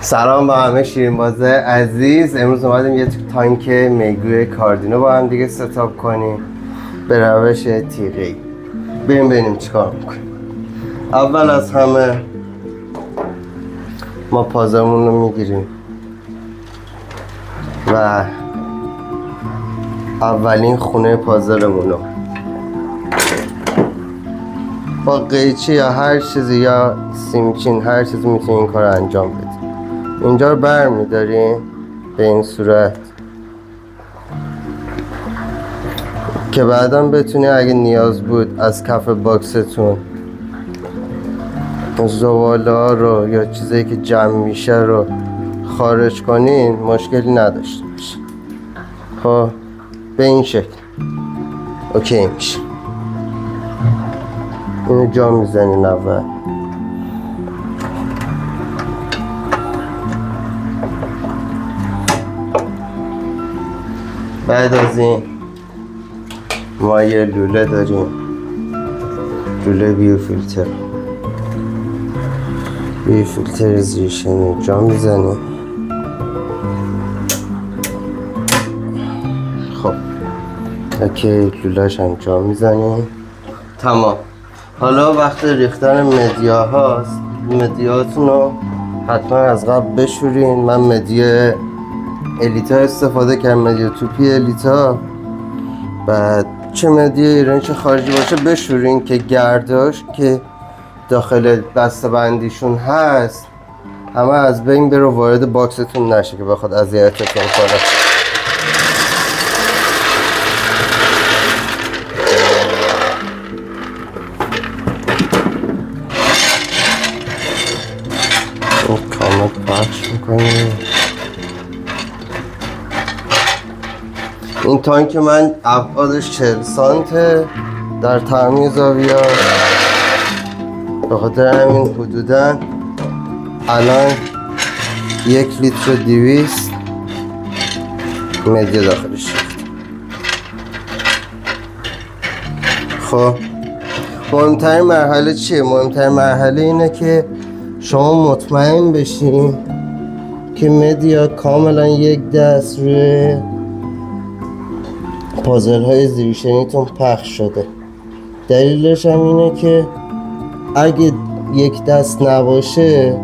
سلام به همه شیرین‌بازه عزیز. امروز اومدیم یه تانک میگوی کاردینو با هم دیگه ستاپ کنیم به روش تیغه‌ای. بریم ببینیم چیکار میکنیم. اول از همه ما پازمون رو میگیریم و اولین خونه پازلمون رو با قیچی یا هر چیزی یا سیمچین هر چیزی میتونیم این کار رو انجام بدیم. اینجا رو بر میداریم به این صورت که بعدا بتونی اگه نیاز بود از کف باکستون زباله ها رو یا چیزایی که جمع میشه رو خارج کنین مشکلی نداشته باشه. خب به این شکل اوکی میشه. اینو جا میزنین اول. بعد از این ما یه لوله داریم، لوله بیو فیلتر زیرشنی جا میزنیم. خب اوکی، لوله‌اش هم جا میزنیم. تمام. حالا وقت ریختن مدیا هاست. مدیاتون رو حتما از قبل بشورین. من مدیا الیتا استفاده کردم، مدیا توپی الیتا. بعد چه مدیا ایرانی چه خارجی باشه بشورین که گرداش که داخل بسته بندیشون هست همه از بین بره، وارد باکستون نشه که بخواد اذیتتون کنه. کامل پخش میکنیم. این تانک من ابعادش 40 سانته در تعمیر زاویه. به خاطر همین حدوداً الان 1 لیتر و 200 مدیا داخلش. خب مهمترین مرحله چیه؟ مهمترین مرحله اینه که شما مطمئن بشین که مدیا کاملا یک دست روی پازل های زیرشنیتون پخش شده. دلیلش هم اینه که اگه یک دست نباشه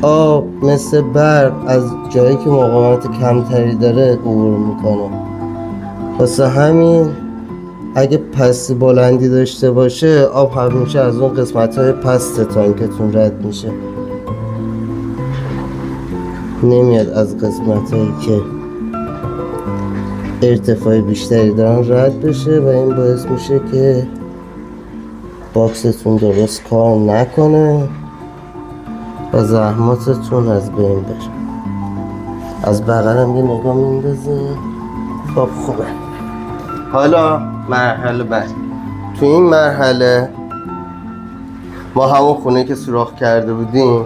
آب مثل برق از جایی که مقاومت کمتری داره عبور میکنه. واسه همین اگه پستی بلندی داشته باشه آب همیشه از اون قسمت های پست تانکتون رد میشه، نمیاد از قسمت هایی که ارتفاع بیشتری دارن رد بشه و این باعث میشه که باکستون درست کار نکنه و زحماتتون از بین بره. از بغلم یه نگاه میندازیم. خب خوبه. حالا مرحله بعد. تو این مرحله ما همون خونه که سوراخ کرده بودیم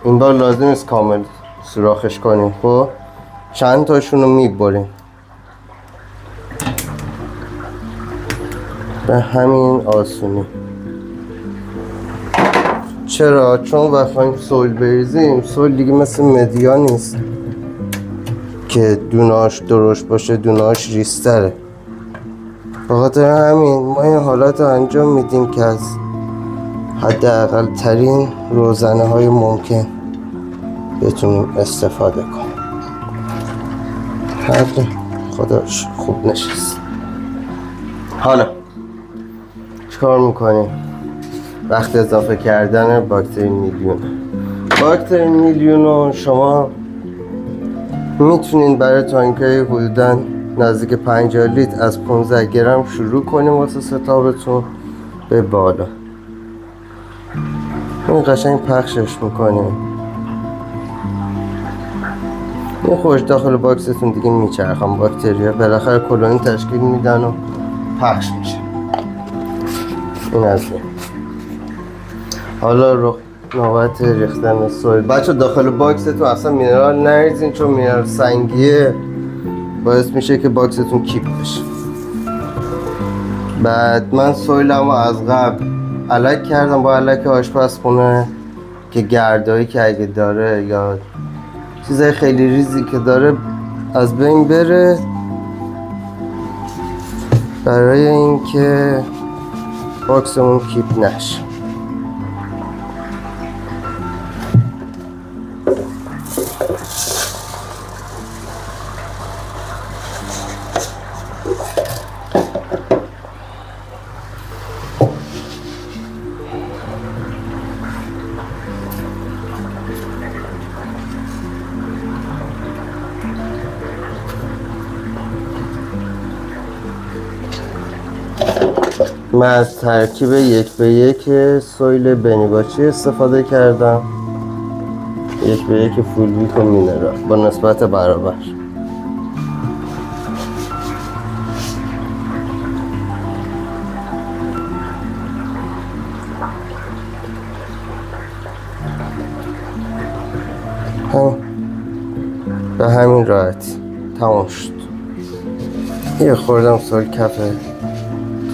این بار لازم نیست کامل سوراخش کنیم. خب چند تاشون رو میبریم به همین آسونی. چرا؟ چون وقتی سویل بریزیم سویل دیگه مثل مدیا نیست که دوناش درشت باشه، دوناش ریستره. بخاطر همین ما این حالت رو انجام میدیم که از حداقل ترین روزنه های ممکن بتونیم استفاده کنیم. خداش خوب نشست. حالا چیکار میکنیم؟ وقت اضافه کردن باکتری میلیون. باکتری میلیون رو شما میتونین برای تانکای حدوداً نزدیک 50 لیتر از 15 گرم شروع کنیم واسه ستابتون به بالا. این قشنگ پخشش میکنیم. این خوش داخل باکستون دیگه میچرخم. باکتریا بالاخره کلونی تشکیل میدن و پخش میشه. این از این. حالا رو نوبت ریختن سویل. بچه داخل باکستون اصلا مینرال نریزین چون مینرال سنگیه باعث میشه که باکستون کیپ بشه. بعد من سویلمو از قبل الک کردم با الک آشپزخونه که گردایی که اگه داره یا چیزای خیلی ریزی که داره از بین بره، برای اینکه باکسمون کیپ نشه. من از ترکیب 1:1 سویل بنیباچی استفاده کردم، 1:1 فول ویک و مینرال با نسبت برابر. به همین راحتی تمام شد. یه خوردم سال کفه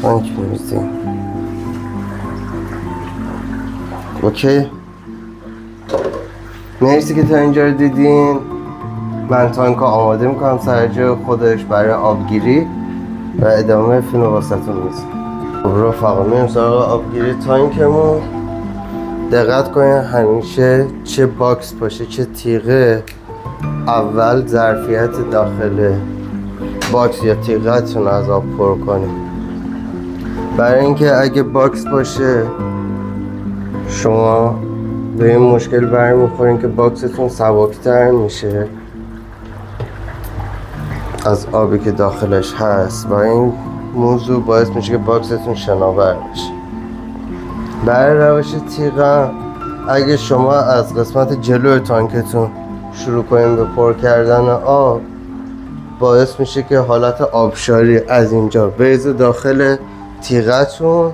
تانک میریزیم. اوکی، مرسی که تا اینجا رو دیدین. من تانک رو آماده میکنم سر جای خودش برای آبگیری و ادامه فیلم واسهتون میزنم. خب رفقا، میریم سراغ آبگیری تانکمون. دقت کنین همیشه چه باکس باشه چه تیغه، اول ظرفیت داخل باکس یا تیغتون از آب پر کنیم، برای اینکه اگه باکس باشه شما به این مشکل برمیخورین که باکستون سبکتر میشه از آبی که داخلش هست و این موضوع باعث میشه که باکستون شناور بشه. برای روش تیغم اگه شما از قسمت جلوی تانکتون شروع کنیم به پر کردن آب، باعث میشه که حالت آبشاری از اینجا بریزه داخل تیغتون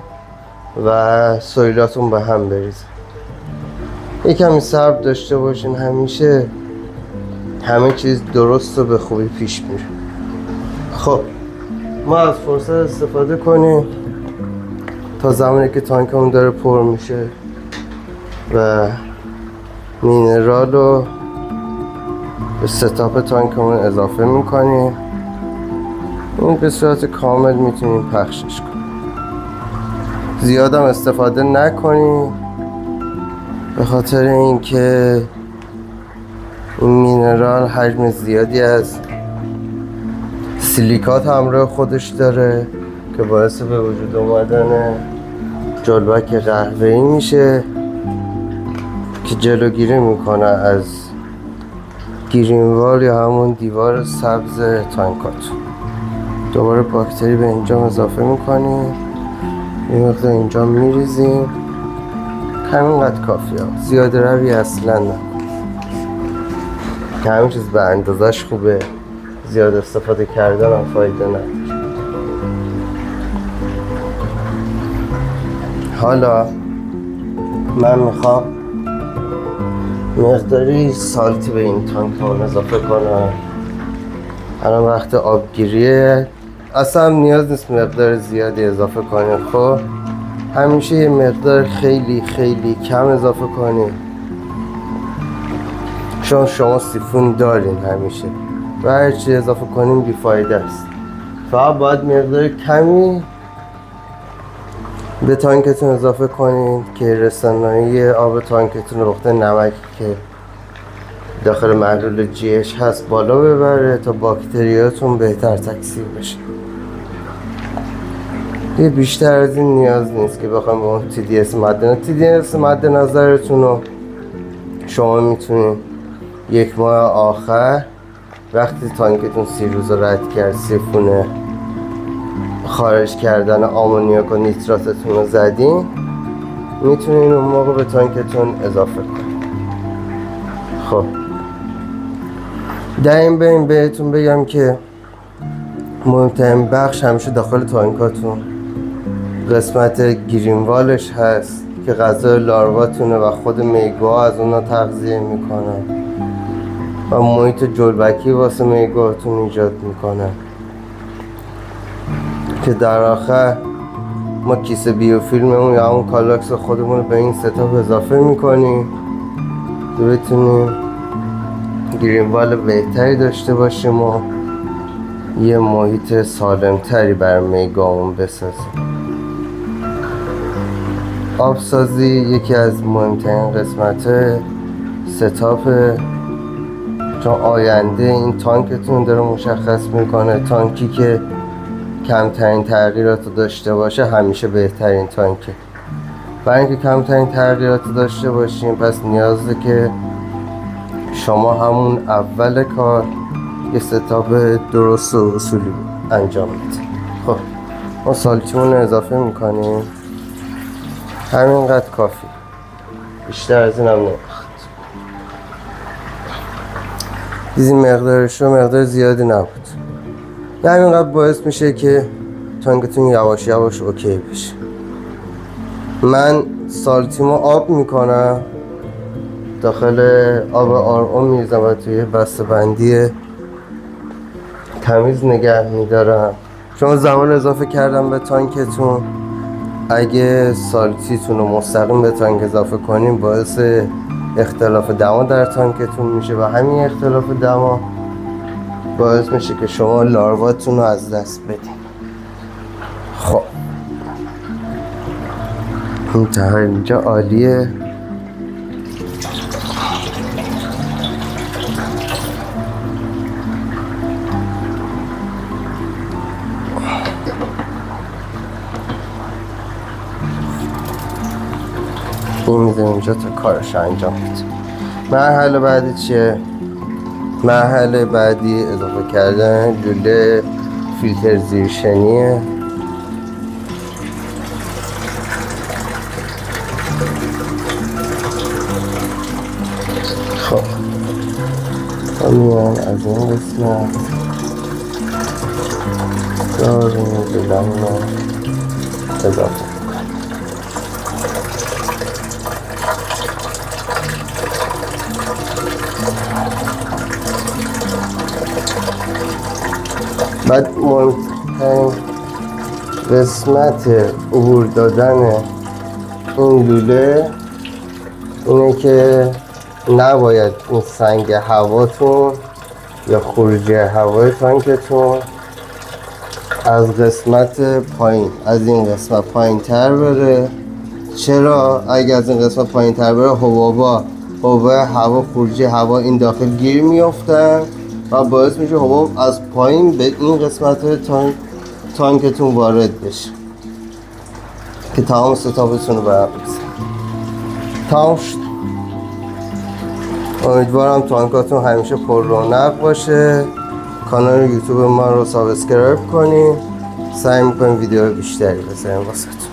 و سویلاتون به هم بریزه. یک کمی صبر داشته باشین، همیشه همه چیز درست و به خوبی پیش میره. خب ما از فرصت استفاده کنیم تا زمانی که تانکمون داره پر میشه و مینرال رو به ستاپ تانکمون اضافه میکنیم. این به صورت کامل میتونیم پخشش کنیم، زیاد هم استفاده نکنیم به خاطر اینکه این مینرال حجم زیادی از سیلیکات همراه خودش داره که باعث به وجود اومدن جلبک قهوه‌ای میشه که جلوگیری میکنه از گرینوال یا همون دیوار سبز تانکات. دوباره باکتری به اینجا اضافه میکنیم، یه مقدار اینجا میریزیم، همینقدر کافیه، زیاده روی اصلا نکن. همین چیز به اندازش خوبه، زیاد استفاده کردن هم فایده نداره. حالا من میخوام مقداری سالتی به این تانک اضافه کنم. الان وقت آبگیریه، اصلا نیاز نیست مقدار زیادی اضافه کنیم. خب همیشه یه مقدار خیلی خیلی کم اضافه کنیم، چون شما سیفون دارین همیشه و هرچی اضافه کنیم بیفایده است. فقط باید مقدار کمی به تانکتون اضافه کنید که رسانایی آب تانکتون رو وقت نمکی که داخل محلول جیش هست بالا ببره تا باکتریاتون بهتر تکثیر بشه. دیگه بیشتر از این نیاز نیست که بخوایم با اون TDS مد نظرتون رو شما میتونید یک ماه آخر وقتی تانکتون 30 روز رد کرد، سیفون خارج کردن آمونیاک و نیتراتتون رو زدین، میتونین اون موقع به تانکتون اضافه کنید. خب در این بین بهتون بگم که مهمترین بخش همیشه داخل تانکاتون قسمت گرینوالش هست که غذای لارواتونه و خود میگوها از اونا تغذیه میکنن و محیط جلبکی واسه میگوهاتون ایجاد میکنن که در آخر ما کیسه بیوفیلممون یا همون کالاکس خودمون رو به این ستاپ اضافه میکنیم بتونیم گرینوال بهتری داشته باشیم و یه محیط سالمتری برای گامون بسازیم. آبسازی یکی از مهمترین قسمت ستاپه، چون آینده این تانکتون داره مشخص میکنه. تانکی که کمترین تغییرات رو داشته باشه همیشه بهترین تانکه. برای اینکه کمترین تغییرات رو داشته باشیم پس نیازه که شما همون اول کار یه ستاپ درست و اصولی انجام بدید. خب ما سالتیمون رو اضافه میکنیم، همینقدر کافی، بیشتر از این هم نمیخواد. دیدین مقدارش رو مقدار زیادی نبود. همینقدر باعث میشه که تانکتون یواش یواش اوکی بشه. من سالتیمو آب میکنم، داخل آب آرام میریزم و توی بسته بندی تمیز نگه میدارم. شما زمان اضافه کردم به تانکتون، اگه سالتیتون رو مستقیم به تانک اضافه کنیم باعث اختلاف دما در تانکتون میشه و همین اختلاف دما باعث میشه که شما لارواتون رو از دست بدین. خب این تهر اینجا عالیه. این میزه اینجا تا کارش انجام بده. مرحله بعدی چیه؟ مرحله بعدی اضافه کردن لوله فیلتر زیرشنیه. خب میان از این قسمت داریم لوله‌مون رو اضافه. بعد مهمترین قسمت عبور دادن این لوله اینه که نباید این سنگ هواتون یا خروج هوای تانکتون از قسمت پایین، از این قسمت پایین تر بره. چرا؟ اگه از این قسمت پایین تر بره حبابا هوا، خروج هوا این داخل گیر میافتن و باعث میشه حباب از پایین به این قسمت تانکتون وارد بشه که تمام ستاپتون رو برام بزن. تمام شد. امیدوارم تانکاتون همیشه پر رونق باشه. کانال یوتیوب ما رو سابسکرایب کنین. سعی میکنیم ویدیو بیشتری بذاریم واسهتون.